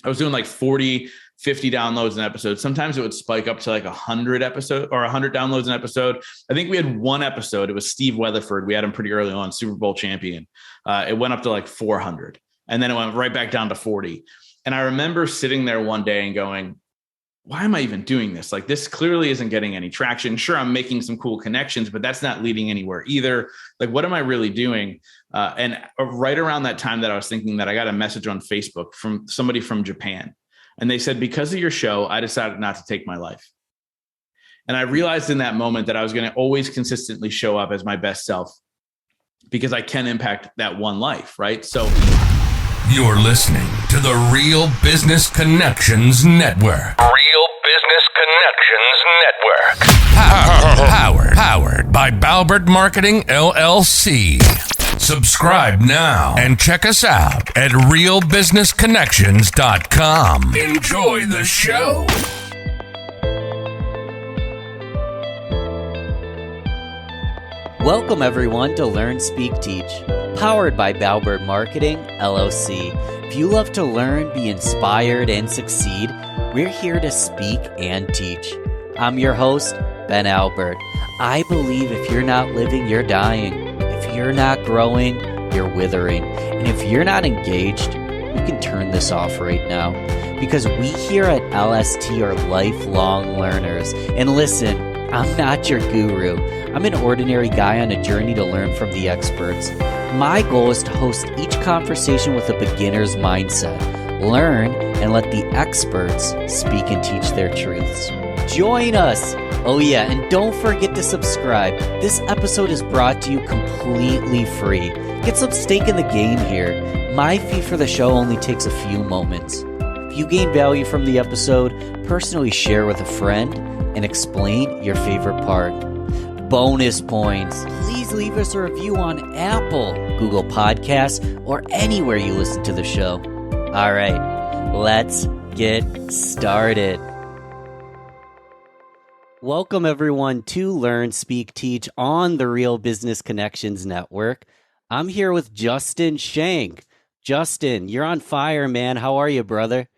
I was doing like 40, 50 downloads an episode. Sometimes it would spike up to like 100 episode or 100 downloads an episode. I think we had one episode. It was Steve Weatherford. We had him pretty early on, Super Bowl champion. It went up to like 400 and then it went right back down to 40. And I remember sitting there one day and going, why am I even doing this? Like, this clearly isn't getting any traction. Sure, I'm making some cool connections, but that's not leading anywhere either. Like, what am I really doing? And right around that time that I was thinking that, I got a message on Facebook from somebody from Japan. And they said, because of your show, I decided not to take my life. And I realized in that moment that I was going to always consistently show up as my best self because I can impact that one life, right? So you're listening to the Real Business Connections Network. Real Business Connections Network. Powered by Balbert Marketing, LLC. Subscribe now and check us out at realbusinessconnections.com. Enjoy the show. Welcome everyone to Learn, Speak, Teach, powered by Balbert Marketing, LLC. If you love to learn, be inspired, and succeed, we're here to speak and teach. I'm your host, Ben Albert. I believe if you're not living, you're dying. If you're not growing, you're withering. And if you're not engaged, you can turn this off right now. Because we here at LST are lifelong learners. And listen, I'm not your guru. I'm an ordinary guy on a journey to learn from the experts. My goal is to host each conversation with a beginner's mindset. Learn and let the experts speak and teach their truths. Join us! Oh yeah, and don't forget to subscribe. This episode is brought to you completely free. Get some stake in the game here. My fee for the show only takes a few moments. If you gain value from the episode, personally share with a friend and explain your favorite part. Bonus points. Please leave us a review on Apple, Google Podcasts, or anywhere you listen to the show. All right, let's get started. Welcome everyone to Learn, Speak, Teach on the Real Business Connections Network. I'm here with Justin Schenck. Justin, you're on fire, man. How are you, brother?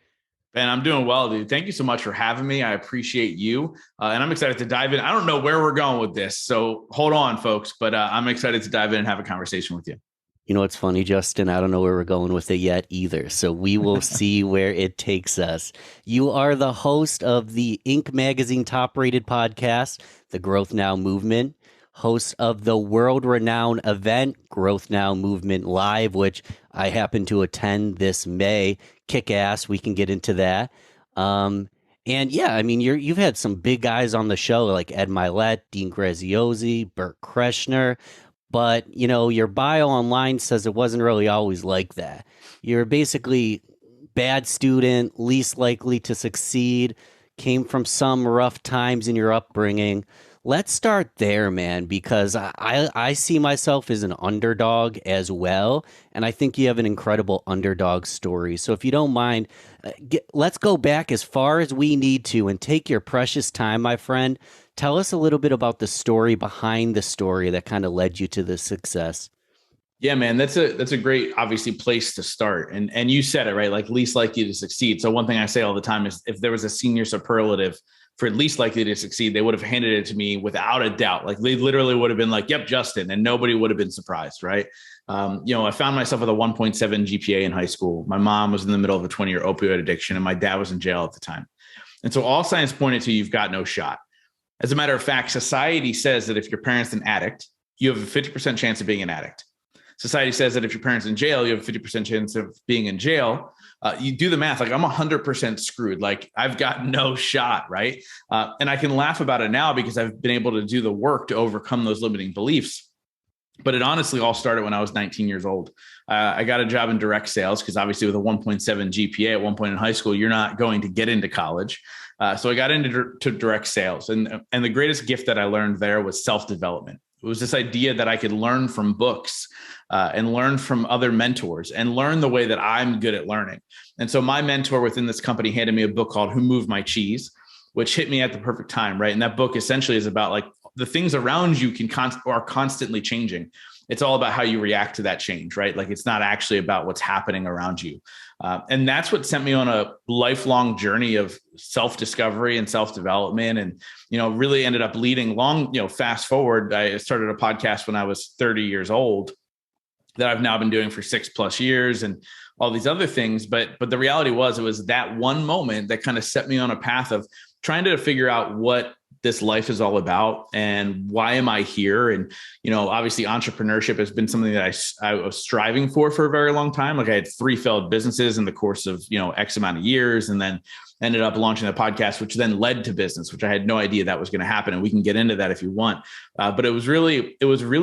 Ben, I'm doing well, dude. Thank you so much for having me. I appreciate you. And I'm excited to dive in. I don't know where we're going with this, so hold on, folks. But I'm excited to dive in and have a conversation with you. You know what's funny, Justin? I don't know where we're going with it yet either. So we will see where it takes us. You are the host of the Inc. Magazine top-rated podcast, The Growth Now Movement. Host of the world-renowned event, Growth Now Movement Live, which I happen to attend this May. Kick ass. We can get into that. And yeah, I mean, you've had some big guys on the show like Ed Milet, Dean Graziosi, Bert Kreschner, but you know, your bio online says it wasn't really always like that. You're basically bad student, least likely to succeed, came from some rough times in your upbringing. Let's start there, man, because I see myself as an underdog as well, and I think you have an incredible underdog story. So if you don't mind, let's go back as far as we need to and take your precious time, my friend. Tell us a little bit about the story behind the story that kind of led you to this success. Yeah, man, that's a great, obviously, place to start. And you said it, right? Like, least likely to succeed. So one thing I say all the time is if there was a senior superlative for least likely to succeed, they would have handed it to me without a doubt. Like, they literally would have been like, yep, Justin, and nobody would have been surprised, right? I found myself with a 1.7 GPA in high school. My mom was in the middle of a 20-year opioid addiction, and my dad was in jail at the time. And so all signs pointed to you've got no shot. As a matter of fact, society says that if your parent's an addict, you have a 50% chance of being an addict. Society says that if your parent's in jail, you have a 50% chance of being in jail. You do the math, like I'm 100% screwed. Like I've got no shot, right? And I can laugh about it now because I've been able to do the work to overcome those limiting beliefs. But it honestly all started when I was 19 years old. I got a job in direct sales because obviously with a 1.7 GPA at one point in high school, you're not going to get into college. So I got into direct sales. And the greatest gift that I learned there was self-development. It was this idea that I could learn from books and learn from other mentors and learn the way that I'm good at learning. And so my mentor within this company handed me a book called Who Moved My Cheese, which hit me at the perfect time, right? And that book essentially is about like the things around you are constantly changing. it's all about how you react to that change, right? Like it's not actually about what's happening around you. And that's what sent me on a lifelong journey of self-discovery and self-development. And, really ended up leading long, fast forward. I started a podcast when I was 30 years old that I've now been doing for 6+ years and all these other things. But the reality was, it was that one moment that kind of set me on a path of trying to figure out what this life is all about and why am I here? And, obviously entrepreneurship has been something that I was striving for a very long time. Like I had 3 failed businesses in the course of, X amount of years, and then ended up launching the podcast, which then led to business, which I had no idea that was going to happen. And we can get into that if you want. But it was really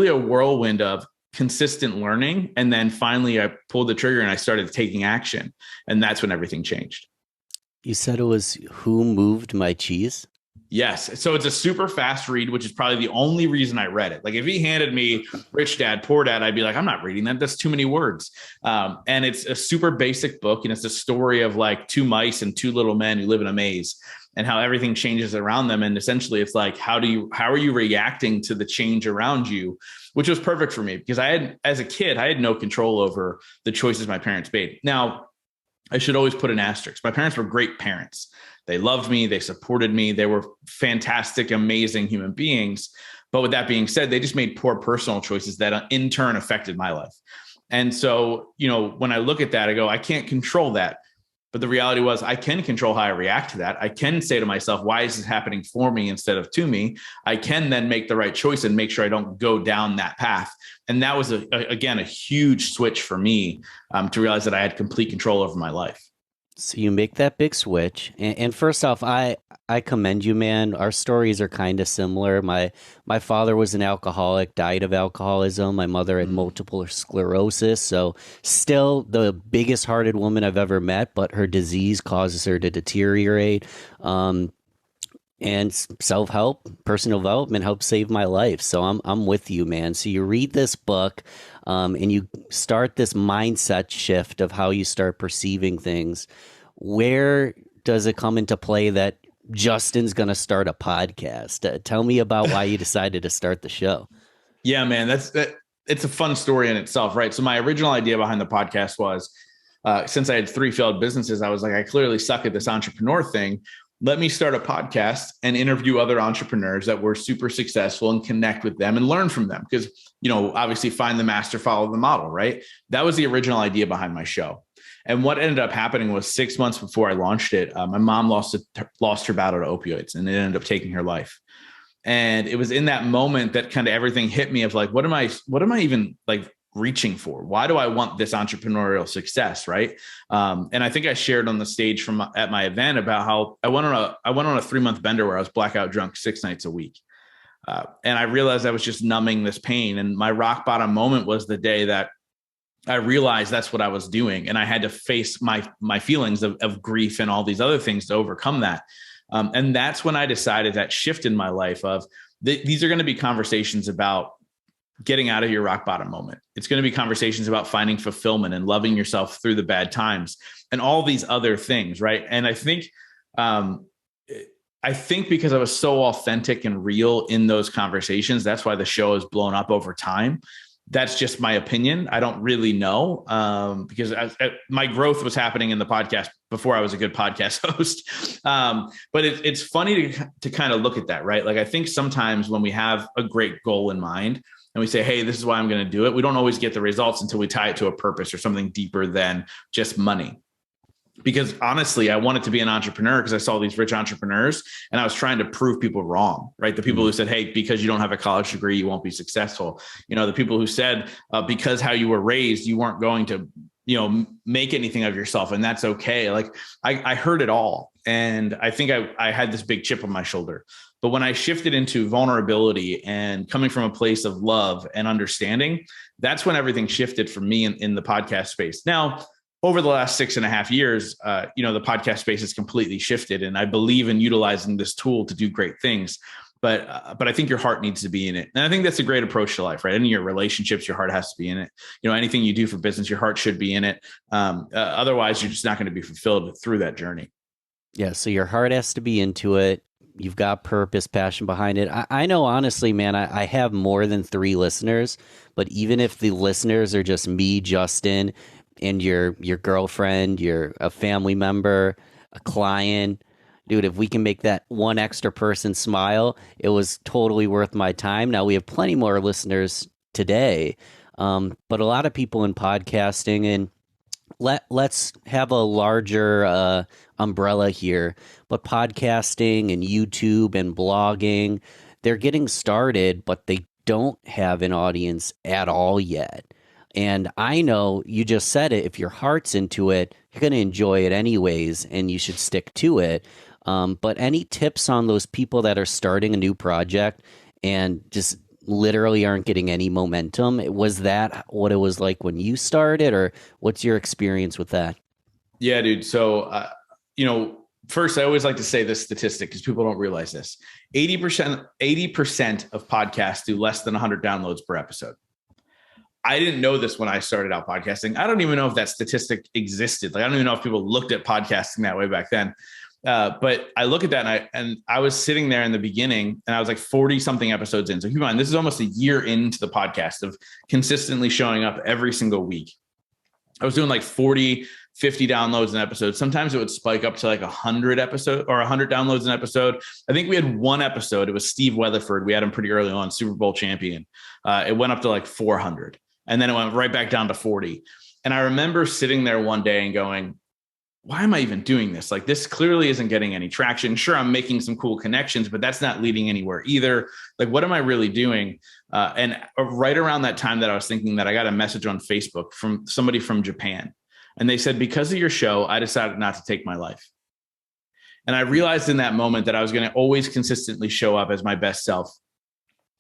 a whirlwind of consistent learning. And then finally I pulled the trigger and I started taking action. And that's when everything changed. You said it was Who Moved My Cheese? Yes. So it's a super fast read, which is probably the only reason I read it. Like if he handed me Rich Dad, Poor Dad, I'd be like, I'm not reading that. That's too many words. And it's a super basic book. And it's a story of like 2 mice and 2 little men who live in a maze and how everything changes around them. And essentially it's like, how are you reacting to the change around you? Which was perfect for me because as a kid, I had no control over the choices my parents made. Now, I should always put an asterisk. My parents were great parents. They loved me. They supported me. They were fantastic, amazing human beings. But with that being said, they just made poor personal choices that in turn affected my life. And so, when I look at that, I go, I can't control that. But the reality was I can control how I react to that. I can say to myself, why is this happening for me instead of to me? I can then make the right choice and make sure I don't go down that path. And that was, again, a huge switch for me to realize that I had complete control over my life. So you make that big switch. And first off, I commend you, man. Our stories are kind of similar. My father was an alcoholic, died of alcoholism. My mother had multiple sclerosis. So still the biggest hearted woman I've ever met, but her disease causes her to deteriorate. And self-help, personal development helped save my life. So I'm with you, man. So you read this book and you start this mindset shift of how you start perceiving things. Where does it come into play that Justin's going to start a podcast? Tell me about why you decided to start the show. Yeah, man, it's a fun story in itself, right? So my original idea behind the podcast was, since I had 3 failed businesses, I was like, I clearly suck at this entrepreneur thing. Let me start a podcast and interview other entrepreneurs that were super successful and connect with them and learn from them. Because, obviously find the master, follow the model, right? That was the original idea behind my show. And what ended up happening was 6 months before I launched it, my mom lost her battle to opioids and it ended up taking her life. And it was in that moment that kind of everything hit me of like, what am I even like reaching for? Why do I want this entrepreneurial success? Right. And I think I shared on the stage at my event about how I went on a 3-month bender where I was blackout drunk 6 nights a week. And I realized I was just numbing this pain. And my rock bottom moment was the day that I realized that's what I was doing. And I had to face my feelings of grief and all these other things to overcome that. And that's when I decided that shift in my life of these are going to be conversations about getting out of your rock bottom moment. It's going to be conversations about finding fulfillment and loving yourself through the bad times and all these other things. Right. And I think because I was so authentic and real in those conversations, that's why the show has blown up over time. That's just my opinion. I don't really know because my growth was happening in the podcast before I was a good podcast host. But it's funny to kind of look at that, right? Like I think sometimes when we have a great goal in mind and we say, hey, this is why I'm going to do it, we don't always get the results until we tie it to a purpose or something deeper than just money. Because honestly, I wanted to be an entrepreneur because I saw these rich entrepreneurs and I was trying to prove people wrong, right? The people who said, hey, because you don't have a college degree, you won't be successful. The people who said, because how you were raised, you weren't going to, make anything of yourself. And that's okay. Like I heard it all. And I think I had this big chip on my shoulder. But when I shifted into vulnerability and coming from a place of love and understanding, that's when everything shifted for me in the podcast space. Now, over the last 6.5 years, the podcast space has completely shifted, and I believe in utilizing this tool to do great things. But I think your heart needs to be in it, and I think that's a great approach to life, right? In your relationships, your heart has to be in it. Anything you do for business, your heart should be in it. Otherwise, you're just not going to be fulfilled through that journey. Yeah. So your heart has to be into it. You've got purpose, passion behind it. I know, honestly, man, I have more than 3 listeners, but even if the listeners are just me, Justin, and your girlfriend, a family member, a client, dude, if we can make that one extra person smile, it was totally worth my time. Now we have plenty more listeners today, but a lot of people in podcasting, and let's have a larger umbrella here, but podcasting and YouTube and blogging, they're getting started, but they don't have an audience at all yet. And I know you just said it, if your heart's into it, you're going to enjoy it anyways, and you should stick to it. But any tips on those people that are starting a new project and just literally aren't getting any momentum? Was that what it was like when you started, or what's your experience with that? Yeah, dude. So, first, I always like to say this statistic because people don't realize this. 80% of podcasts do less than 100 downloads per episode. I didn't know this when I started out podcasting. I don't even know if that statistic existed. Like, I don't even know if people looked at podcasting that way back then. But I look at that and I was sitting there in the beginning and I was like 40 something episodes in. So keep in mind, this is almost a year into the podcast of consistently showing up every single week. I was doing like 40, 50 downloads an episode. Sometimes it would spike up to like 100 episodes or 100 downloads an episode. I think we had one episode. It was Steve Weatherford. We had him pretty early on, Super Bowl champion. It went up to like 400 and then it went right back down to 40. And I remember sitting there one day and going, why am I even doing this? Like, this clearly isn't getting any traction. Sure, I'm making some cool connections, but that's not leading anywhere either. Like, what am I really doing? And right around that time that I was thinking that, I got a message on Facebook from somebody from Japan. And they said, because of your show, I decided not to take my life. And I realized in that moment that I was going to always consistently show up as my best self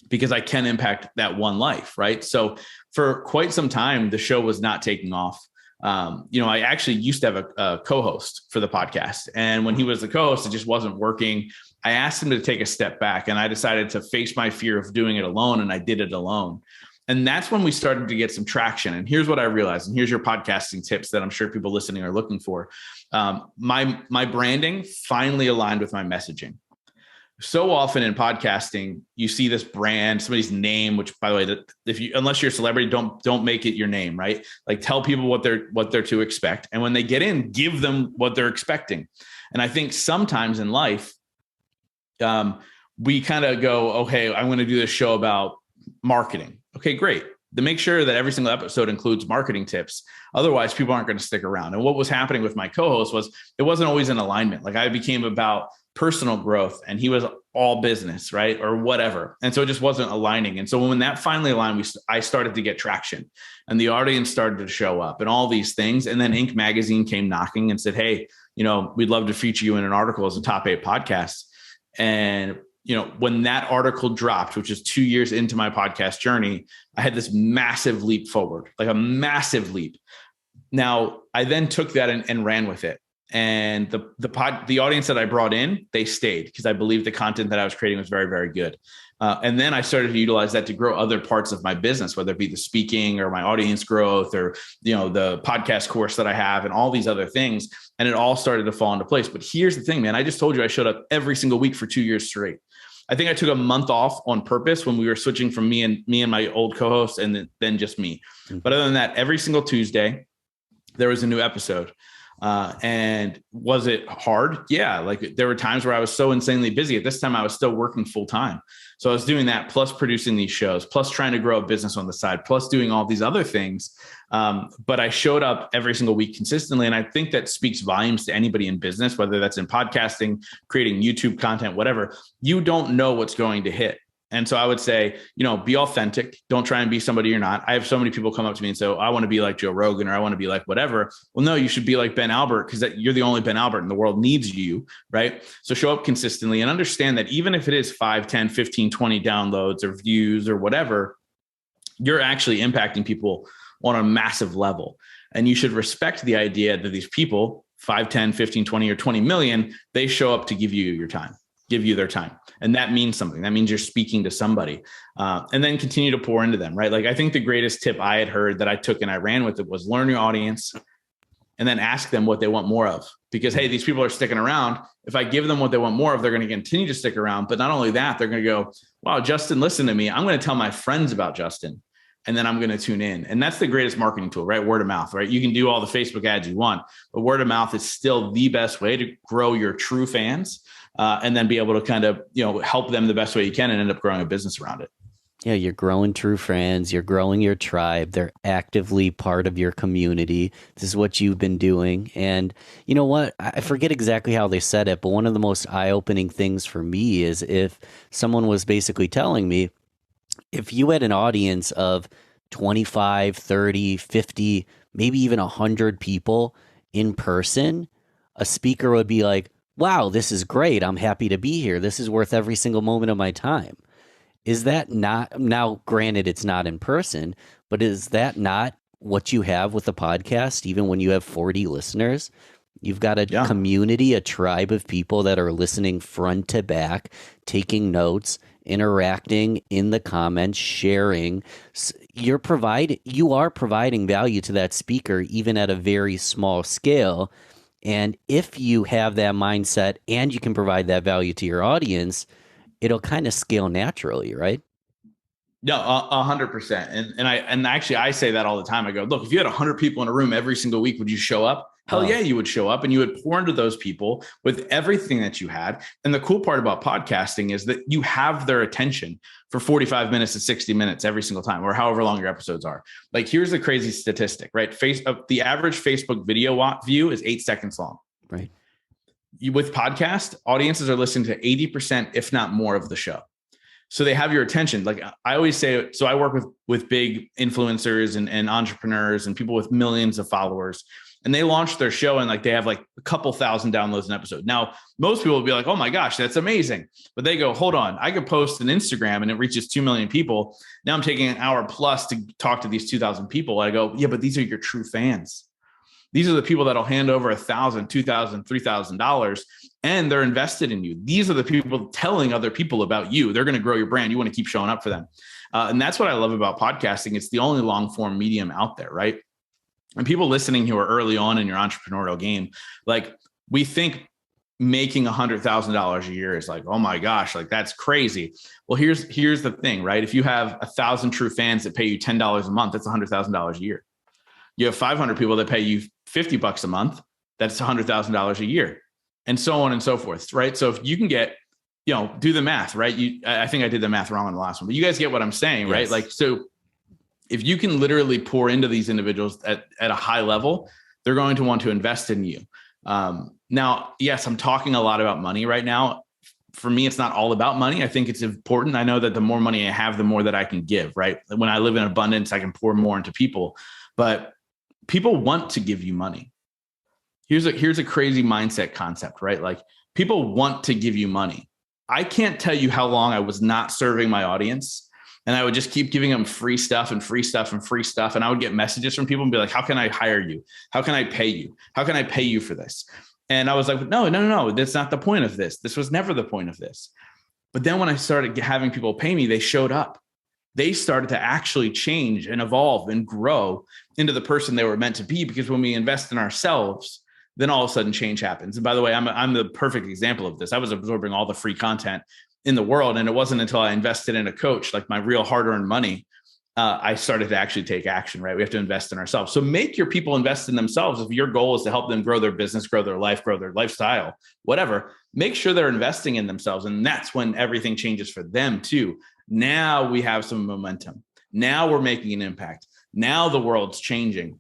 because I can impact that one life, right? So for quite some time, the show was not taking off. I actually used to have a co-host for the podcast. And when he was the co-host, it just wasn't working. I asked him to take a step back and I decided to face my fear of doing it alone. And I did it alone. And that's when we started to get some traction. And here's what I realized. And here's your podcasting tips that I'm sure people listening are looking for. My branding finally aligned with my messaging. So often in podcasting, you see this brand, somebody's name, which, by the way, unless you're a celebrity, don't make it your name, right? Like, tell people what they're to expect. And when they get in, give them what they're expecting. And I think sometimes in life, we kind of go, okay, I'm going to do this show about marketing. Okay, great. To make sure that every single episode includes marketing tips. Otherwise, people aren't going to stick around. And what was happening with my co-host was it wasn't always in alignment. Like, I became about personal growth and he was all business, right? Or whatever. And so it just wasn't aligning. And so when that finally aligned, I started to get traction and the audience started to show up and all these things. And then Inc. magazine came knocking and said, hey, we'd love to feature you in an article as a top 8 podcast. And when that article dropped, which is 2 years into my podcast journey, I had this massive leap forward, like a massive leap. Now, I then took that and ran with it. And the audience that I brought in, they stayed because I believed the content that I was creating was very, very good. And then I started to utilize that to grow other parts of my business, whether it be the speaking or my audience growth or, the podcast course that I have and all these other things. And it all started to fall into place. But here's the thing, man, I just told you I showed up every single week for 2 years straight. I think I took a month off on purpose when we were switching from me and my old co-host and then just me. Mm-hmm. But other than that, every single Tuesday, there was a new episode. And was it hard? Yeah. Like, there were times where I was so insanely busy. At this time, I was still working full time. So I was doing that, plus producing these shows, plus trying to grow a business on the side, plus doing all these other things. But I showed up every single week consistently. And I think that speaks volumes to anybody in business, whether that's in podcasting, creating YouTube content, whatever. You don't know what's going to hit. And so I would say, be authentic. Don't try and be somebody you're not. I have so many people come up to me and say, I want to be like Joe Rogan, or I want to be like whatever. Well, no, you should be like Ben Albert, because you're the only Ben Albert and the world needs you, right? So show up consistently and understand that even if it is 5, 10, 15, 20 downloads or views or whatever, you're actually impacting people on a massive level. And you should respect the idea that these people, 5, 10, 15, 20, or 20 million, they show up to give you your time, give you their time. And that means something. That means you're speaking to somebody, and then continue to pour into them, right? Like, I think the greatest tip I had heard that I took and I ran with it was learn your audience and then ask them what they want more of. Because, hey, these people are sticking around. If I give them what they want more of, they're going to continue to stick around. But not only that, they're going to go, wow, Justin, listen to me. I'm going to tell my friends about Justin, and then I'm going to tune in. And that's the greatest marketing tool, right? Word of mouth, right? You can do all the Facebook ads you want, but word of mouth is still the best way to grow your true fans, and then be able to kind of, help them the best way you can and end up growing a business around it. Yeah, you're growing true friends. You're growing your tribe. They're actively part of your community. This is what you've been doing. And you know what? I forget exactly how they said it, but one of the most eye-opening things for me is if someone was basically telling me, if you had an audience of 25, 30, 50, maybe even 100 people in person, a speaker would be like, wow, this is great. I'm happy to be here. This is worth every single moment of my time. Is that not, now granted it's not in person, but is that not what you have with the podcast? Even when you have 40 listeners, you've got a community, a tribe of people that are listening front to back, taking notes, interacting in the comments, sharing. You are providing value to that speaker, even at a very small scale. And if you have that mindset and you can provide that value to your audience, it'll kind of scale naturally, right? No, 100%. And actually I say that all the time. I go, look, if you had 100 people in a room every single week, would you show up? Hell yeah, you would show up, and you would pour into those people with everything that you had. And the cool part about podcasting is that you have their attention for 45 minutes to 60 minutes every single time, or however long your episodes are. Like, here's the crazy statistic, right? The average Facebook video view is 8 seconds long. Right. With podcast, audiences are listening to 80%, if not more, of the show. So they have your attention. Like I always say, so I work with big influencers and entrepreneurs and people with millions of followers, and they launch their show and like they have like a couple thousand downloads an episode. Now, most people will be like, oh my gosh, that's amazing. But they go, hold on, I could post an Instagram and it reaches 2 million people. Now I'm taking an hour plus to talk to these 2,000 people. I go, yeah, but these are your true fans. These are the people that'll hand over $1,000, $2,000, $3,000, and they're invested in you. These are the people telling other people about you. They're going to grow your brand. You want to keep showing up for them. And that's what I love about podcasting. It's the only long form medium out there, right? And people listening who are early on in your entrepreneurial game, like we think making $100,000 a year is like, oh my gosh, like that's crazy. Well, here's the thing, right? If you have 1,000 true fans that pay you $10 a month, that's $100,000 a year. You have 500 people that pay you $50 a month, that's $100,000 a year, and so on and so forth, right? So if you can get, do the math, right? I think I did the math wrong on the last one, but you guys get what I'm saying, yes. Right? Like, so if you can literally pour into these individuals at a high level, they're going to want to invest in you. Now, yes, I'm talking a lot about money right now. For me, it's not all about money. I think it's important. I know that the more money I have, the more that I can give, right? When I live in abundance, I can pour more into people, but people want to give you money. Here's a crazy mindset concept, right? Like people want to give you money. I can't tell you how long I was not serving my audience, and I would just keep giving them free stuff and free stuff and free stuff. And I would get messages from people and be like, how can I hire you? How can I pay you? How can I pay you for this? And I was like, no, that's not the point of this. This was never the point of this. But then when I started having people pay me, they showed up. They started to actually change and evolve and grow into the person they were meant to be. Because when we invest in ourselves, then all of a sudden change happens. And by the way, I'm the perfect example of this. I was absorbing all the free content in the world. And it wasn't until I invested in a coach, like my real hard-earned money, I started to actually take action, right? We have to invest in ourselves. So make your people invest in themselves. If your goal is to help them grow their business, grow their life, grow their lifestyle, whatever, make sure they're investing in themselves. And that's when everything changes for them too. Now we have some momentum. Now we're making an impact. Now the world's changing.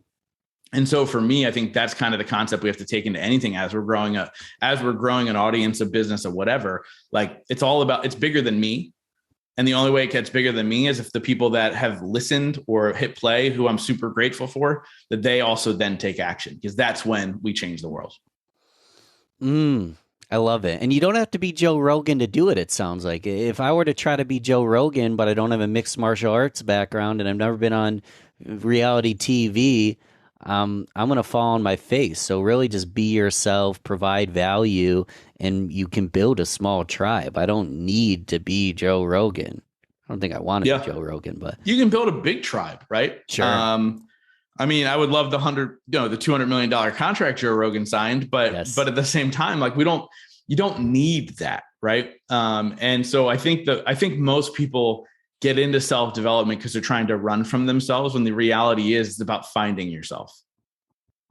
And so for me, I think that's kind of the concept we have to take into anything as we're growing up, as we're growing an audience, a business, or whatever. Like it's all about, it's bigger than me. And the only way it gets bigger than me is if the people that have listened or hit play, who I'm super grateful for, that they also then take action, because that's when we change the world. I love it. And you don't have to be Joe Rogan to do it, it sounds like. If I were to try to be Joe Rogan, but I don't have a mixed martial arts background and I've never been on reality TV, I'm going to fall on my face. So really just be yourself, provide value, and you can build a small tribe. I don't need to be Joe Rogan. I don't think I want to be Joe Rogan, but you can build a big tribe, right? Sure. I mean, I would love the $200 million contract Joe Rogan signed, but at the same time, like you don't need that. Right. And so I think most people get into self-development because they're trying to run from themselves, when the reality is it's about finding yourself.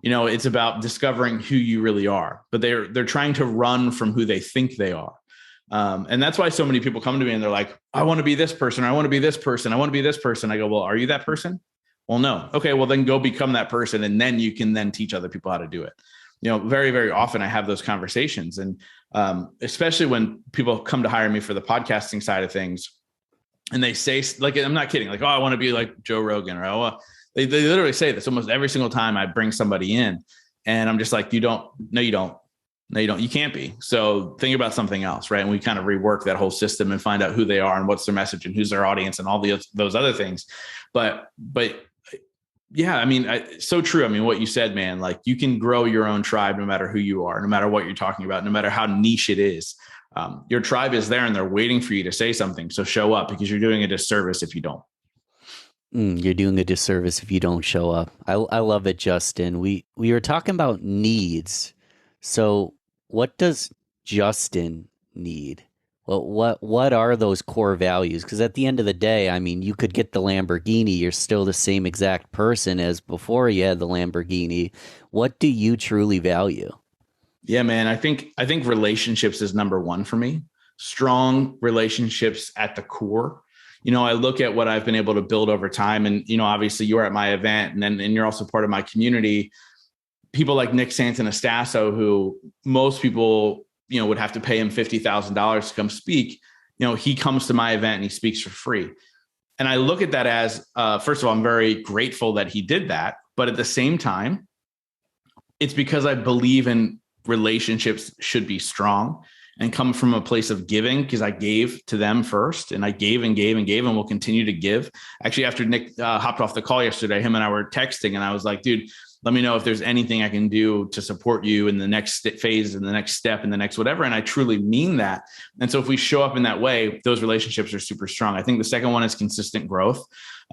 It's about discovering who you really are, but they're trying to run from who they think they are. And that's why so many people come to me and they're like, I want to be this person. I want to be this person. I want to be this person. I go, well, are you that person? Well, no. Okay. Well, then go become that person. And then you can then teach other people how to do it. Very, very often I have those conversations, and especially when people come to hire me for the podcasting side of things, and they say, like, I'm not kidding, like, oh, I want to be like Joe Rogan, or oh, they literally say this almost every single time I bring somebody in, and I'm just like, you don't, you can't be. So think about something else, right? And we kind of rework that whole system and find out who they are and what's their message and who's their audience and all those other things. But yeah, I mean, so true. I mean, what you said, man, like you can grow your own tribe no matter who you are, no matter what you're talking about, no matter how niche it is. Your tribe is there and they're waiting for you to say something. So show up, because you're doing a disservice if you don't. You're doing a disservice if you don't show up. I love it, Justin. We were talking about needs. So what does Justin need? Well, what are those core values? Because at the end of the day, I mean, you could get the Lamborghini. You're still the same exact person as before you had the Lamborghini. What do you truly value? Yeah, man, I think relationships is number one for me. Strong relationships at the core. I look at what I've been able to build over time, and, obviously you were at my event, and you're also part of my community. People like Nick Santanastasso, who most people, would have to pay him $50,000 to come speak. He comes to my event and he speaks for free. And I look at that as, first of all, I'm very grateful that he did that. But at the same time, it's because I believe in relationships should be strong and come from a place of giving, because I gave to them first, and I gave and gave and gave and will continue to give. Actually, after Nick hopped off the call yesterday, him and I were texting, and I was like, dude, let me know if there's anything I can do to support you in the next phase and the next step and the next whatever. And I truly mean that. And so if we show up in that way, those relationships are super strong. I think the second one is consistent growth.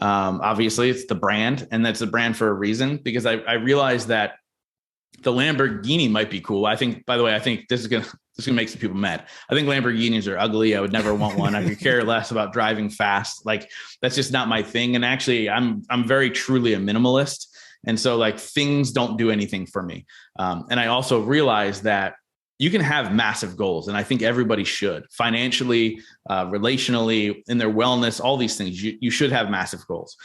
Obviously it's the brand, and that's a brand for a reason, because I realized that the Lamborghini might be cool. I think, by the way, I think this is going to make some people mad. I think Lamborghinis are ugly. I would never want one. I could care less about driving fast. Like, that's just not my thing. And actually I'm very truly a minimalist. And so, like, things don't do anything for me. And I also realize that you can have massive goals, and I think everybody should, financially, relationally, in their wellness, all these things. You should have massive goals,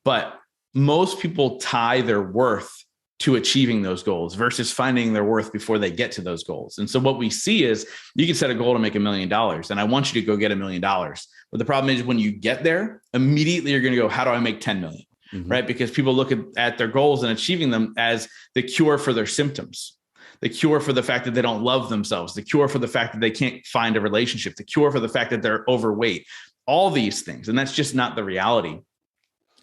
but most people tie their worth to achieving those goals versus finding their worth before they get to those goals. And so what we see is, you can set a goal to make $1 million, and I want you to go get $1 million. But the problem is, when you get there, immediately you're going to go, how do I make 10 million? Mm-hmm. Right? Because people look at their goals and achieving them as the cure for their symptoms, the cure for the fact that they don't love themselves, the cure for the fact that they can't find a relationship, the cure for the fact that they're overweight, all these things. And that's just not the reality.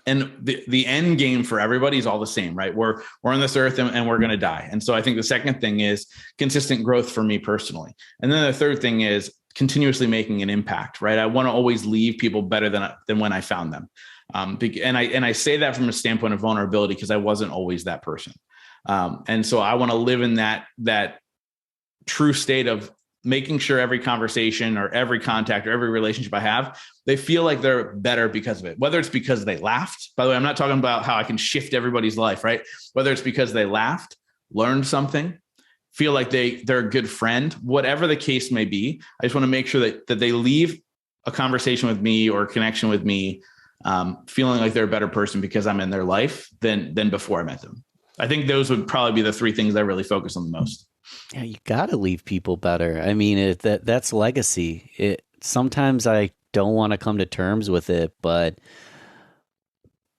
And the end game for everybody is all the same, right? We're on this earth and we're going to die. And so I think the second thing is consistent growth for me personally. And then the third thing is continuously making an impact, right? I want to always leave people better than when I found them. And I say that from a standpoint of vulnerability, because I wasn't always that person. And so I want to live in that true state of making sure every conversation or every contact or every relationship I have, they feel like they're better because of it. Whether it's because they laughed, by the way, I'm not talking about how I can shift everybody's life, right? Whether it's because they laughed, learned something, feel like they're a good friend, whatever the case may be. I just want to make sure that they leave a conversation with me or a connection with me feeling like they're a better person because I'm in their life than before I met them. I think those would probably be the three things I really focus on the most. Yeah, you got to leave people better. I mean, that's legacy. Sometimes I don't want to come to terms with it, but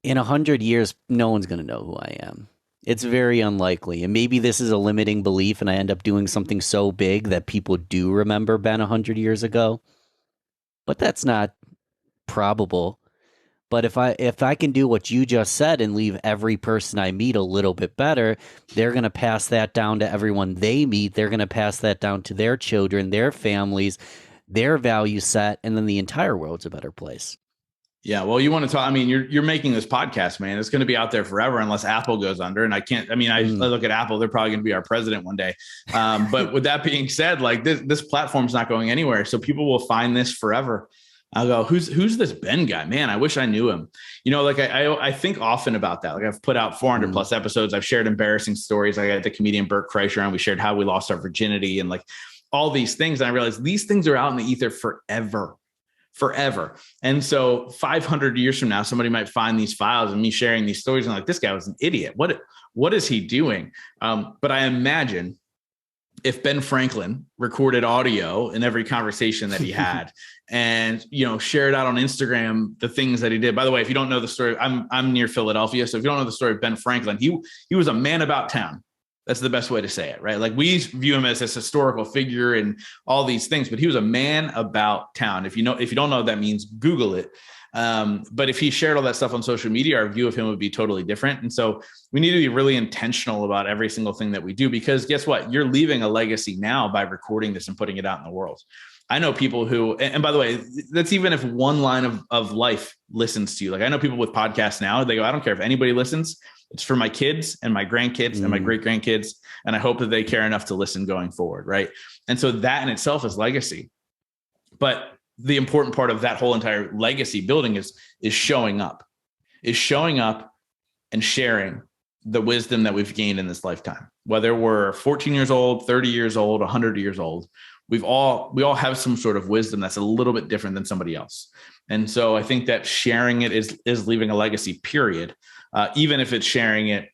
in 100 years, no one's going to know who I am. It's very unlikely. And maybe this is a limiting belief and I end up doing something so big that people do remember Ben 100 years ago. But that's not probable. But if I can do what you just said and leave every person I meet a little bit better, they're going to pass that down to everyone they meet. They're going to pass that down to their children, their families, their value set, and then the entire world's a better place. Yeah. Well, you want to talk, I mean, you're making this podcast, man. It's going to be out there forever unless Apple goes under. And I look at Apple, they're probably going to be our president one day. But with that being said, like this platform's not going anywhere. So people will find this forever. I'll go, who's this Ben guy? Man, I wish I knew him. You know, like I think often about that. Like I've put out 400 plus episodes. I've shared embarrassing stories. I got the comedian Burt Kreischer on. We shared how we lost our virginity and like all these things. And I realized these things are out in the ether forever. And so 500 years from now, somebody might find these files and me sharing these stories and like, this guy was an idiot. What is he doing? But I imagine if Ben Franklin recorded audio in every conversation that he had and, you know, shared out on Instagram, the things that he did. By the way, if you don't know the story, I'm near Philadelphia. So if you don't know the story of Ben Franklin, he was a man about town. That's the best way to say it, right? Like we view him as this historical figure and all these things, but he was a man about town. If you don't know what that means, Google it. But if he shared all that stuff on social media, our view of him would be totally different. And so we need to be really intentional about every single thing that we do, because guess what? You're leaving a legacy now by recording this and putting it out in the world. I know people who, and by the way, that's even if one line of life listens to you. Like I know people with podcasts now, they go, I don't care if anybody listens. It's for my kids and my grandkids and my great grandkids. And I hope that they care enough to listen going forward. Right. And so that in itself is legacy. But the important part of that whole entire legacy building is showing up and sharing the wisdom that we've gained in this lifetime. Whether we're 14 years old, 30 years old, 100 years old, we all have some sort of wisdom that's a little bit different than somebody else. And so I think that sharing it is leaving a legacy, period. Even if it's sharing it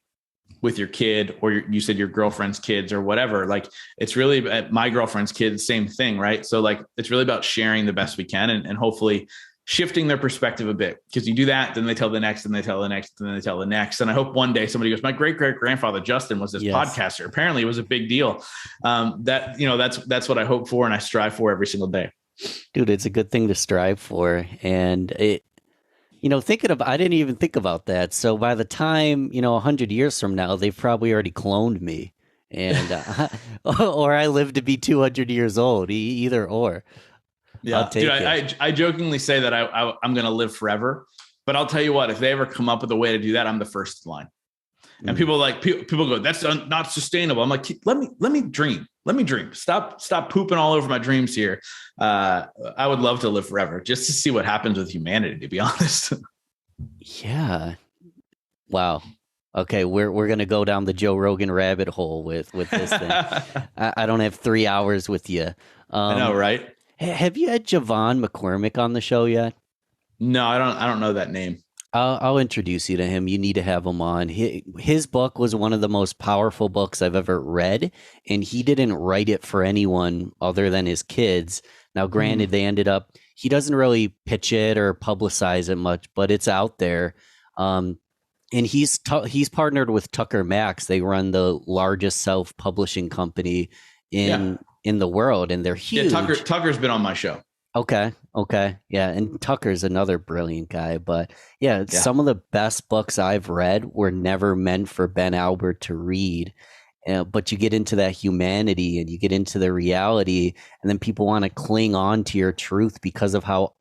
with your kid or you said your girlfriend's kids or whatever, like it's really my girlfriend's kids, same thing. Right. So like, it's really about sharing the best we can and hopefully shifting their perspective a bit, because you do that, then they tell the next and they tell the next and then they tell the next. And I hope one day somebody goes, my great grandfather, Justin, was this podcaster. Apparently it was a big deal. That's what I hope for. And I strive for every single day. Dude, it's a good thing to strive for. And I didn't even think about that. So by the time, 100 years from now, they've probably already cloned me and, or I live to be 200 years old, either or. Yeah, dude, I jokingly say that I'm going to live forever, but I'll tell you what, if they ever come up with a way to do that, I'm the first in line. And people go, that's not sustainable. I'm like, let me dream. Let me dream. Stop pooping all over my dreams here. I would love to live forever just to see what happens with humanity, to be honest. Yeah. Wow. Okay. We're going to go down the Joe Rogan rabbit hole with this thing. I don't have 3 hours with you. I know, right? Have you had Javon McCormick on the show yet? No, I don't know that name. I'll introduce you to him. You need to have him on. His book was one of the most powerful books I've ever read, and he didn't write it for anyone other than his kids. Now, granted, he doesn't really pitch it or publicize it much, but it's out there. And he's partnered with Tucker Max. They run the largest self-publishing company in the world, and they're huge. Yeah, Tucker's been on my show. Okay. Yeah. And Tucker's another brilliant guy. But yeah, some of the best books I've read were never meant for Ben Albert to read. But you get into that humanity and you get into the reality, and then people want to cling on to your truth because of how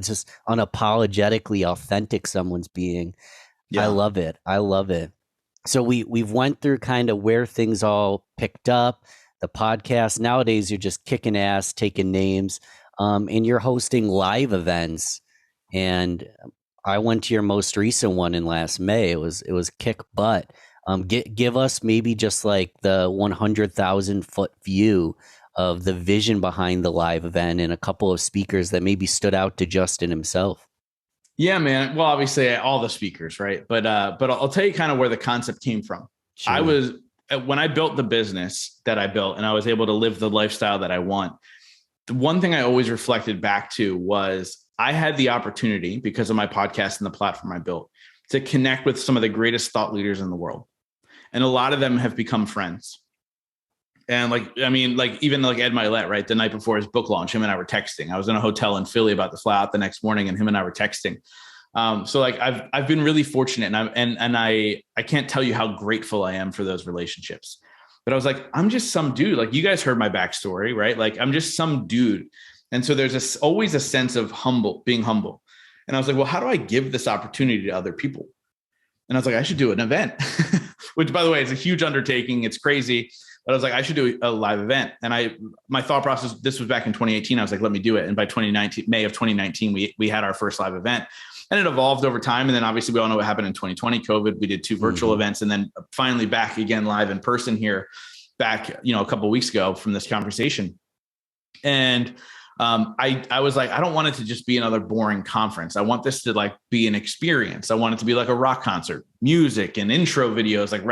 just unapologetically authentic someone's being. Yeah. I love it. So we've went through kind of where things all picked up. The podcast nowadays, you're just kicking ass, taking names. And you're hosting live events, and I went to your most recent one in last May. It was kick butt. Give us maybe just like the 100,000 foot view of the vision behind the live event and a couple of speakers that maybe stood out to Justin himself. Yeah, man. Well, obviously all the speakers, right? But I'll tell you kind of where the concept came from. Sure. When I built the business that I built and I was able to live the lifestyle that I want, the one thing I always reflected back to was I had the opportunity, because of my podcast and the platform I built, to connect with some of the greatest thought leaders in the world. And a lot of them have become friends. And even like Ed Milet, right? The night before his book launch, him and I were texting. I was in a hotel in Philly about to fly out the next morning, and him and I were texting. So like I've been really fortunate, and I can't tell you how grateful I am for those relationships. But I was like, I'm just some dude. Like, you guys heard my backstory, right? Like, I'm just some dude. And so there's always a sense of being humble. And I was like, well, how do I give this opportunity to other people? And I was like, I should do an event, which, by the way, is a huge undertaking. It's crazy. But I was like, I should do a live event. And my thought process, this was back in 2018. I was like, let me do it. And by May of 2019, we had our first live event, and it evolved over time. And then obviously we all know what happened in 2020, COVID. We did 2 virtual events, and then finally back again live in person here back, a couple of weeks ago from this conversation. And I was like, I don't want it to just be another boring conference. I want this to like be an experience. I want it to be like a rock concert, music and intro videos. Like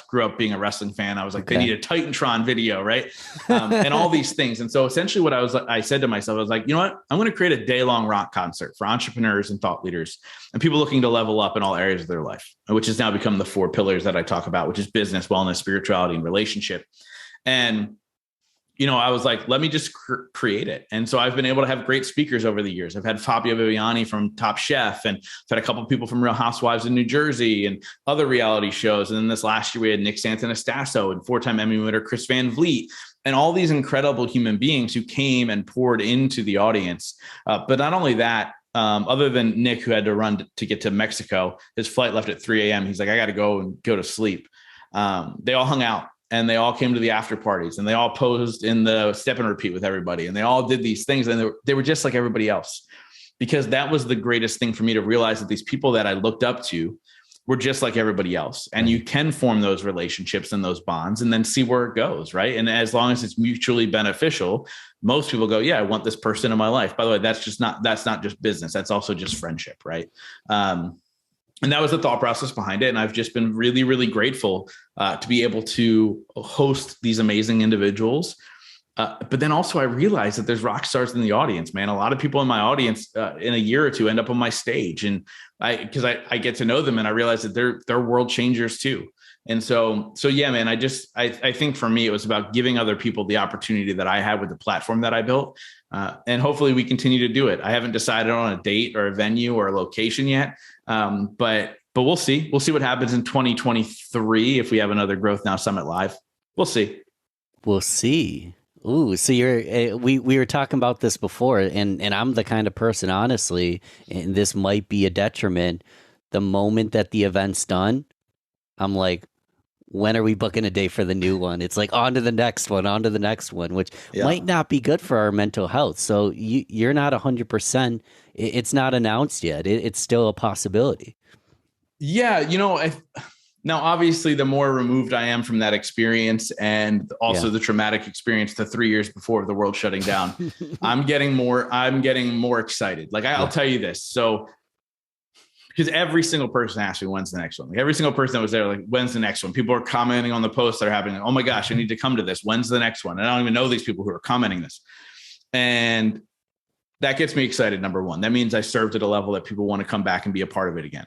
grew up being a wrestling fan. I was like, They need a Titantron video, right? And all these things. And so essentially what I said to myself, I was like, you know what? I'm going to create a day-long rock concert for entrepreneurs and thought leaders and people looking to level up in all areas of their life, which has now become the 4 pillars that I talk about, which is business, wellness, spirituality, and relationship. And I was like, let me just create it. And so I've been able to have great speakers over the years. I've had Fabio Viviani from Top Chef, and I've had a couple of people from Real Housewives in New Jersey and other reality shows. And then this last year we had Nick Santanastasso and 4-time Emmy winner Chris Van Vliet, and all these incredible human beings who came and poured into the audience. But not only that, other than Nick, who had to run to get to Mexico, his flight left at 3 a.m. He's like, I got to go to sleep. They all hung out. And they all came to the after parties, and they all posed in the step and repeat with everybody. And they all did these things, and they were just like everybody else, because that was the greatest thing for me to realize, that these people that I looked up to were just like everybody else. And you can form those relationships and those bonds and then see where it goes. Right. And as long as it's mutually beneficial, most people go, yeah, I want this person in my life. By the way, that's not just business. That's also just friendship. Right. And that was the thought process behind it. And I've just been really, really grateful to be able to host these amazing individuals. But then also I realized that there's rock stars in the audience, man. A lot of people in my audience in a year or two end up on my stage. And because I get to know them, and I realize that they're world changers too. And so yeah, man, I think for me, it was about giving other people the opportunity that I had with the platform that I built. And hopefully we continue to do it. I haven't decided on a date or a venue or a location yet. But we'll see. We'll see what happens in 2023 if we have another Growth Now Summit live. We'll see. We'll see. Ooh, so we were talking about this before, and I'm the kind of person, honestly, and this might be a detriment. The moment that the event's done, I'm like, when are we booking a day for the new one? It's like on to the next one, which might not be good for our mental health. So you're not 100%. It's not announced yet. It's still a possibility. Yeah. Now, obviously, the more removed I am from that experience, and also the traumatic experience the 3 years before the world shutting down, I'm getting more excited. Like I'll tell you this. So, because every single person asked me, when's the next one? Like every single person that was there, like, when's the next one? People are commenting on the posts that are happening. Like, oh my gosh, I need to come to this. When's the next one? And I don't even know these people who are commenting this. And that gets me excited. Number one, that means I served at a level that people want to come back and be a part of it again.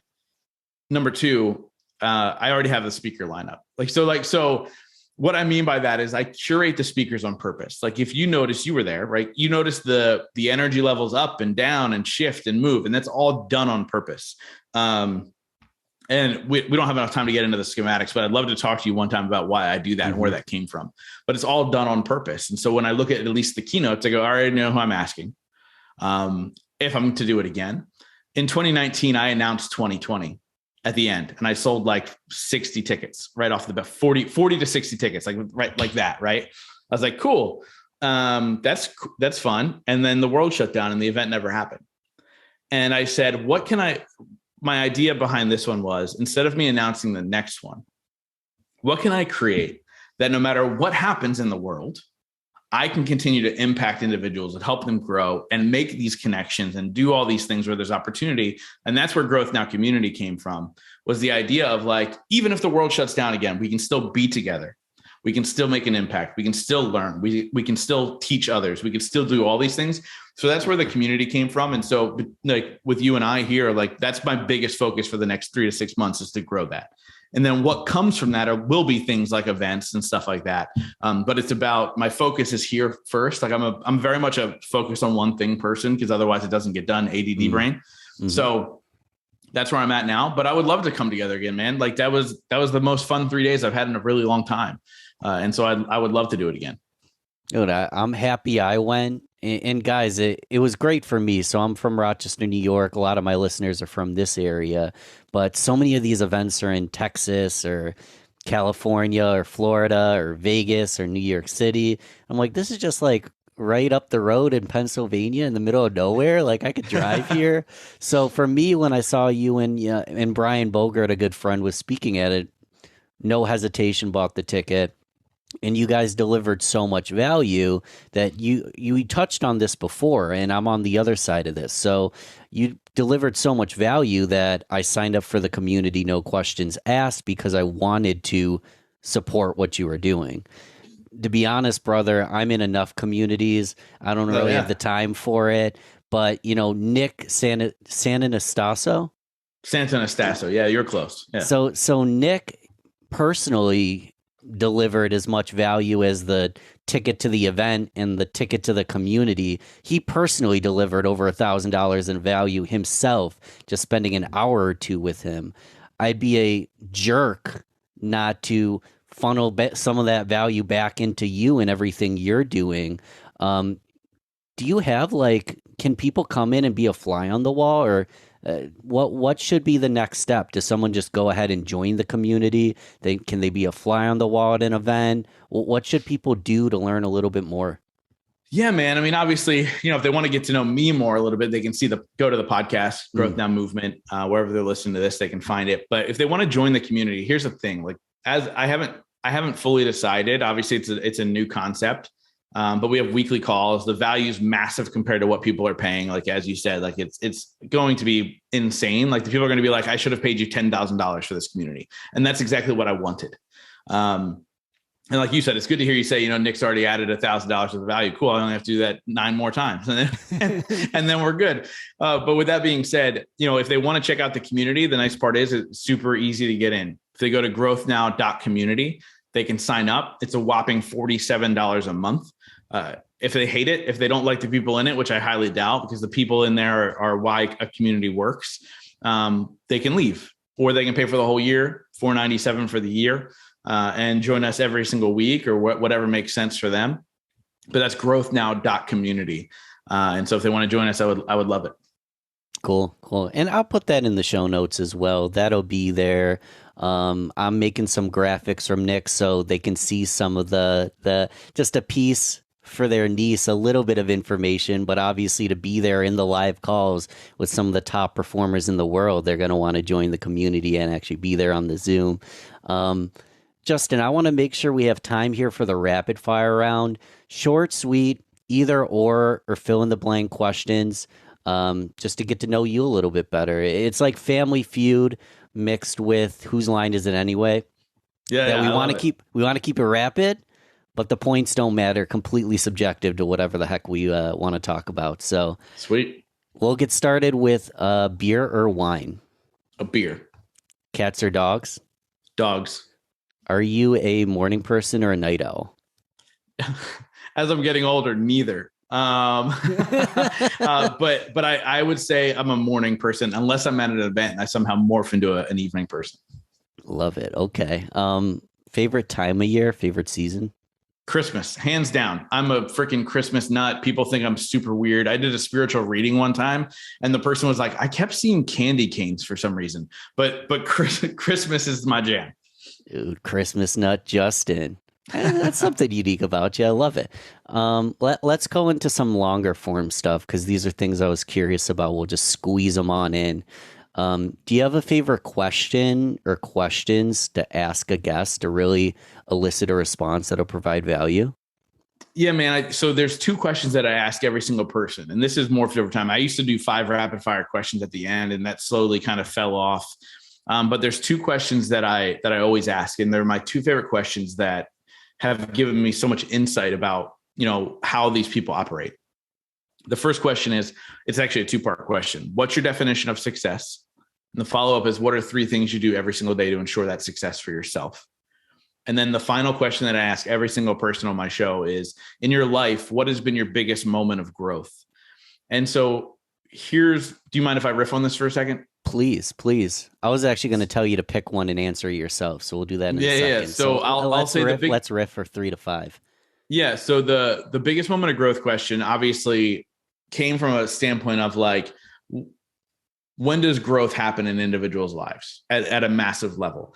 Number two, I already have the speaker lineup. So what I mean by that is I curate the speakers on purpose. Like if you notice, you were there, right? You notice the energy levels up and down and shift and move, and that's all done on purpose. And we don't have enough time to get into the schematics, but I'd love to talk to you one time about why I do that and where that came from. But it's all done on purpose. And so when I look at least the keynotes, I go, I already know who I'm asking. If I'm to do it again. In 2019, I announced 2020 at the end, and I sold like 60 tickets right off the bat, 40 to 60 tickets, like that. Right. I was like, cool. That's fun. And then the world shut down and the event never happened. And I said, my idea behind this one was, instead of me announcing the next one, what can I create that no matter what happens in the world, I can continue to impact individuals and help them grow and make these connections and do all these things where there's opportunity. And that's where Growth Now Community came from, was the idea of like, even if the world shuts down again, we can still be together. We can still make an impact. We can still learn. We can still teach others. We can still do all these things. So that's where the community came from. And so like with you and I here, like that's my biggest focus for the next 3 to 6 months, is to grow that. And then what comes from that will be things like events and stuff like that. But it's about, my focus is here first. Like I'm very much a focus on one thing person, because otherwise it doesn't get done, ADD brain. Mm-hmm. So that's where I'm at now, but I would love to come together again, man. Like that was the most fun 3 days I've had in a really long time. And so I would love to do it again. Dude, I'm happy I went. And guys, it was great for me. So I'm from Rochester, New York. A lot of my listeners are from this area, but so many of these events are in Texas or California or Florida or Vegas or New York City. I'm like, this is just like right up the road in Pennsylvania in the middle of nowhere. Like I could drive here. So for me, when I saw you and Brian Bogert, a good friend, was speaking at it, no hesitation, bought the ticket. And you guys delivered so much value that you touched on this before, and I'm on the other side of this. So you delivered so much value that I signed up for the community no questions asked because I wanted to support what you were doing. To be honest, brother, I'm in enough communities. I don't really have the time for it. But, Nick Santanastaso. Santanastaso. Yeah, you're close. Yeah. So Nick personally delivered as much value as the ticket to the event and the ticket to the community. He personally delivered over $1,000 in value himself, just spending an hour or two with him. I'd be a jerk not to funnel some of that value back into you and everything you're doing. Do you have can people come in and be a fly on the wall, or what should be the next step? Does someone just go ahead and join the community? Can they be a fly on the wall at an event? What should people do to learn a little bit more? Yeah, man. I mean, obviously, if they want to get to know me more a little bit, they can go to the podcast, Growth Now Movement, wherever they're listening to this, they can find it. But if they want to join the community, here's the thing: as I haven't fully decided. Obviously, it's a new concept. But we have weekly calls. The value is massive compared to what people are paying. Like, as you said, it's going to be insane. Like the people are going to be like, I should have paid you $10,000 for this community. And that's exactly what I wanted. And like you said, it's good to hear you say, Nick's already added $1,000 of the value. Cool. I only have to do that 9 more times and then we're good. But with that being said, if they want to check out the community, the nice part is it's super easy to get in. If they go to growthnow.community, they can sign up. It's a whopping $47 a month. If they hate it, if they don't like the people in it, which I highly doubt, because the people in there are why a community works, they can leave, or they can pay for the whole year, $497 for the year, and join us every single week or whatever makes sense for them. But that's growthnow.community. And so if they want to join us, I would love it. Cool. And I'll put that in the show notes as well. That'll be there. I'm making some graphics from Nick so they can see some of the just a piece for their niece, a little bit of information, but obviously to be there in the live calls with some of the top performers in the world, they're going to want to join the community and actually be there on the Zoom. Justin, I want to make sure we have time here for the rapid fire round. Short, sweet, either or fill in the blank questions, just to get to know you a little bit better. It's like Family Feud mixed with Whose Line Is It Anyway? Yeah, we want to keep it rapid, but the points don't matter. Completely subjective to whatever the heck we want to talk about. So sweet. We'll get started with beer or wine. A beer. Cats or dogs? Dogs. Are you a morning person or a night owl? As I'm getting older, neither. But I would say I'm a morning person unless I'm at an event and I somehow morph into an evening person. Love it. Okay. Favorite time of year, favorite season? Christmas, hands down. I'm a freaking Christmas nut. People think I'm super weird. I did a spiritual reading one time and the person was like, I kept seeing candy canes for some reason, but Christmas is my jam. Dude, Christmas nut, Justin. That's something unique about you. I love it. Let's go into some longer form stuff because these are things I was curious about. We'll just squeeze them on in. Do you have a favorite question or questions to ask a guest to really elicit a response that'll provide value? Yeah, man. So there's 2 questions that I ask every single person, and this is morphed over time. I used to do 5 rapid fire questions at the end, and that slowly kind of fell off. But there's 2 questions that I always ask, and they're my 2 favorite questions that have given me so much insight about, how these people operate. The first question is, it's actually a 2-part question. What's your definition of success? And the follow-up is, what are 3 things you do every single day to ensure that success for yourself? And then the final question that I ask every single person on my show is, in your life, what has been your biggest moment of growth? And so do you mind if I riff on this for a second? Please. I was actually going to tell you to pick one and answer it yourself. So we'll do that in a second. So I'll say let's riff for 3 to 5. Yeah. So the biggest moment of growth question obviously came from a standpoint of like, when does growth happen in individuals' lives at a massive level?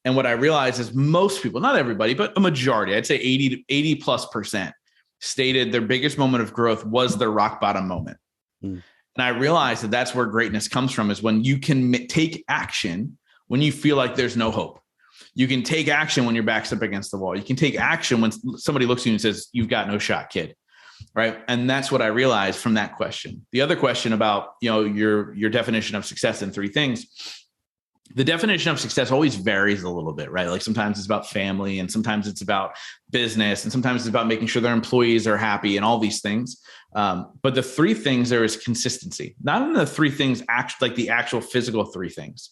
And what I realized is most people, not everybody, but a majority, I'd say 80+% stated their biggest moment of growth was their rock bottom moment. Mm. And I realized that that's where greatness comes from, is when you can take action when you feel like there's no hope. You can take action when your back's up against the wall. You can take action when somebody looks at you and says, you've got no shot, kid. Right. And that's what I realized from that question. The other question about, your definition of success in 3 things. The definition of success always varies a little bit, right? Like sometimes it's about family, and sometimes it's about business, and sometimes it's about making sure their employees are happy and all these things. But the 3 things, there is consistency, not in the 3 things, like the actual physical 3 things.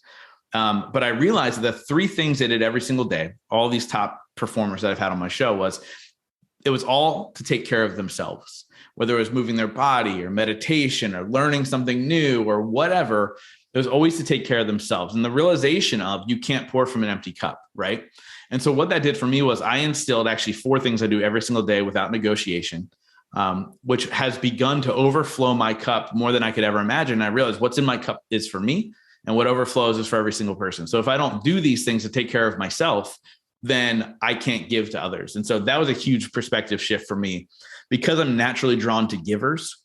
But I realized that the 3 things they did every single day, all these top performers that I've had on my show, it was all to take care of themselves, whether it was moving their body or meditation or learning something new or whatever. It was always to take care of themselves. And the realization of you can't pour from an empty cup, right? And so what that did for me was I instilled actually 4 things I do every single day without negotiation, which has begun to overflow my cup more than I could ever imagine. And I realized what's in my cup is for me, and what overflows is for every single person. So if I don't do these things to take care of myself, then I can't give to others. And so that was a huge perspective shift for me, because I'm naturally drawn to givers,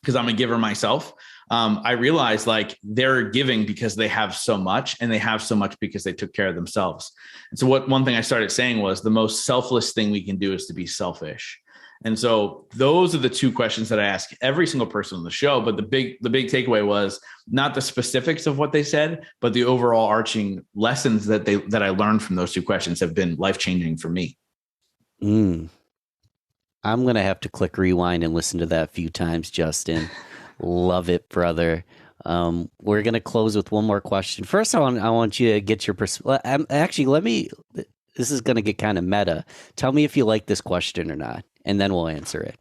because I'm a giver myself. I realized like they're giving because they have so much, and they have so much because they took care of themselves. And so one thing I started saying was the most selfless thing we can do is to be selfish. And so those are the 2 questions that I ask every single person on the show. But the big takeaway was not the specifics of what they said, but the overall arching lessons that I learned from those 2 questions have been life-changing for me. I'm going to have to click rewind and listen to that a few times, Justin. Love it, brother. We're going to close with one more question. First, I want you to get your perspective. Actually, this is going to get kind of meta. Tell me if you like this question or not, and then we'll answer it.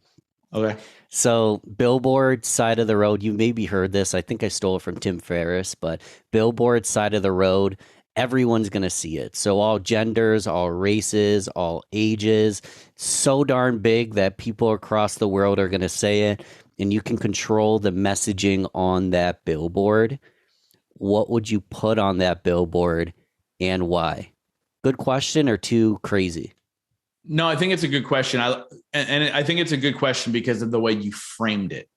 Okay. So billboard side of the road, you maybe heard this. I think I stole it from Tim Ferriss, but billboard side of the road, everyone's going to see it. So all genders, all races, all ages, so darn big that people across the world are going to say it, and you can control the messaging on that billboard. What would you put on that billboard and why? Good question, or too crazy? No, I think it's a good question. I think it's a good question because of the way you framed it,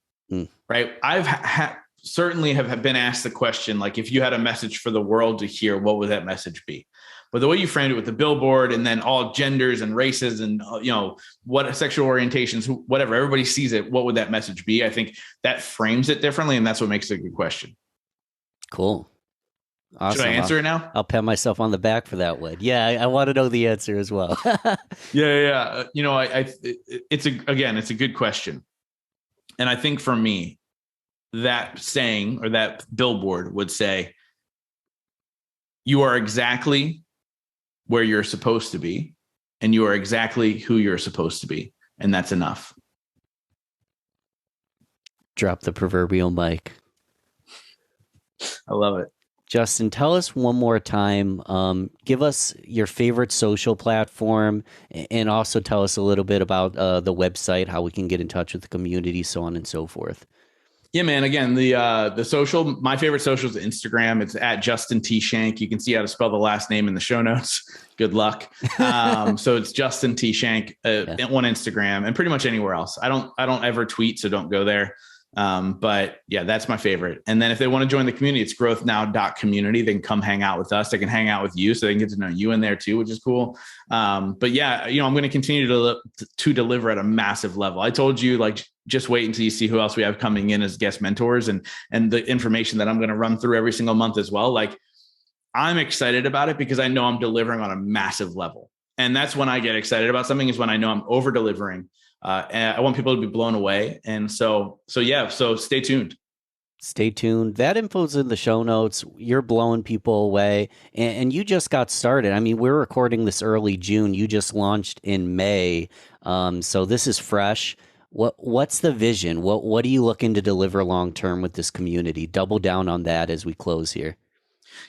right? I've certainly have been asked the question, like, if you had a message for the world to hear, what would that message be? But the way you framed it with the billboard, and then all genders and races and, what sexual orientations, whatever, everybody sees it. What would that message be? I think that frames it differently, and that's what makes it a good question. Cool. Awesome. Should I answer it now? I'll pat myself on the back for that one. Yeah, I want to know the answer as well. Yeah. It's a good question. And I think for me, that saying or that billboard would say, you are exactly where you're supposed to be, and you are exactly who you're supposed to be. And that's enough. Drop the proverbial mic. I love it. Justin, tell us one more time, give us your favorite social platform, and also tell us a little bit about the website, how we can get in touch with the community, so on and so forth. Yeah, man. Again, the social, my favorite social is Instagram. It's at Justin T. Schenck. You can see how to spell the last name in the show notes. Good luck. So it's Justin T. Schenck on Instagram, and pretty much anywhere else. I don't ever tweet, so don't go there. But yeah, that's my favorite. And then if they want to join the community, it's growthnow.community. They can come hang out with us. They can hang out with you, so they can get to know you in there too, which is cool. But yeah, I'm going to continue to deliver at a massive level. I told you, like, just wait until you see who else we have coming in as guest mentors, and the information that I'm going to run through every single month as well. Like, I'm excited about it because I know I'm delivering on a massive level. And that's when I get excited about something, is when I know I'm over delivering. And I want people to be blown away. And so stay tuned. Stay tuned. That info's in the show notes. You're blowing people away, and you just got started. I mean, we're recording this early June. You just launched in May. So this is fresh. What's the vision? What are you looking to deliver long-term with this community? Double down on that as we close here.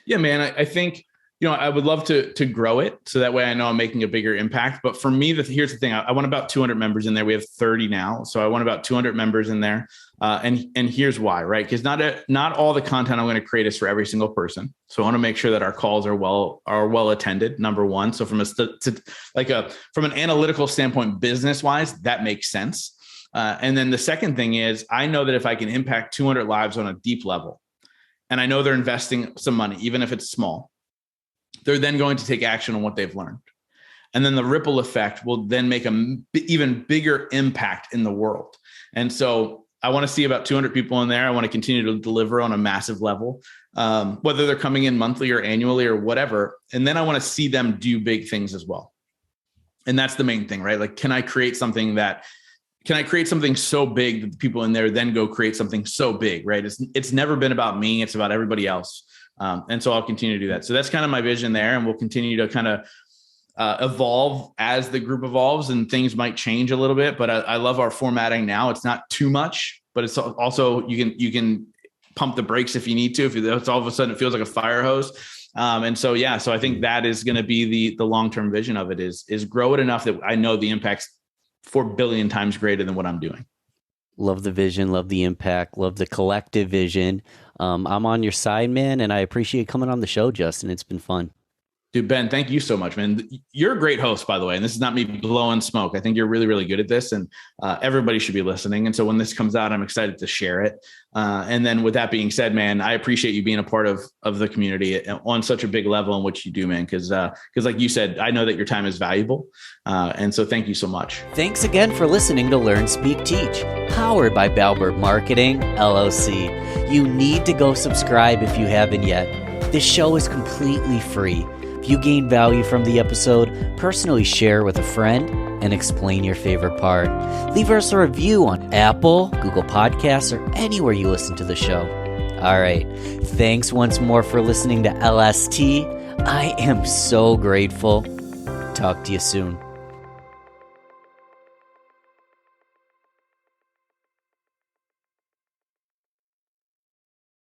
Yeah, man. I think, I would love to grow it so that way I know I'm making a bigger impact. But for me, here's the thing. I want about 200 members in there. We have 30 now. So I want about 200 members in there. And here's why, right? Because not all the content I'm going to create is for every single person. So I want to make sure that our calls are well attended, number one. So from an analytical standpoint, business wise, that makes sense. And then the second thing is, I know that if I can impact 200 lives on a deep level, and I know they're investing some money, even if it's small, they're then going to take action on what they've learned. And then the ripple effect will then make an even bigger impact in the world. And so I want to see about 200 people in there. I want to continue to deliver on a massive level, whether they're coming in monthly or annually or whatever. And then I want to see them do big things as well. And that's the main thing, right? Like, can I create something so big that the people in there then go create something so big, right? It's never been about me. It's about everybody else. And so I'll continue to do that. So that's kind of my vision there. And we'll continue to kind of evolve as the group evolves, and things might change a little bit, but I love our formatting now. It's not too much, but it's also, you can pump the brakes if you need to, if it's all of a sudden it feels like a fire hose. And so, yeah, so I think that is going to be the long-term vision of it is grow it enough that I know the impact's 4 billion times greater than what I'm doing. Love the vision, love the impact, love the collective vision. I'm on your side, man, and I appreciate coming on the show, Justin. It's been fun. Dude, Ben, thank you so much, man. You're a great host, by the way, and this is not me blowing smoke. I think you're really, really good at this, and everybody should be listening. And so when this comes out, I'm excited to share it. And then with that being said, man, I appreciate you being a part of the community on such a big level in which you do, man, because like you said, I know that your time is valuable. And so thank you so much. Thanks again for listening to Learn, Speak, Teach, powered by Balbert Marketing, LLC. You need to go subscribe if you haven't yet. This show is completely free. If you gain value from the episode, personally share with a friend and explain your favorite part. Leave us a review on Apple, Google Podcasts, or anywhere you listen to the show. All right. Thanks once more for listening to LST. I am so grateful. Talk to you soon.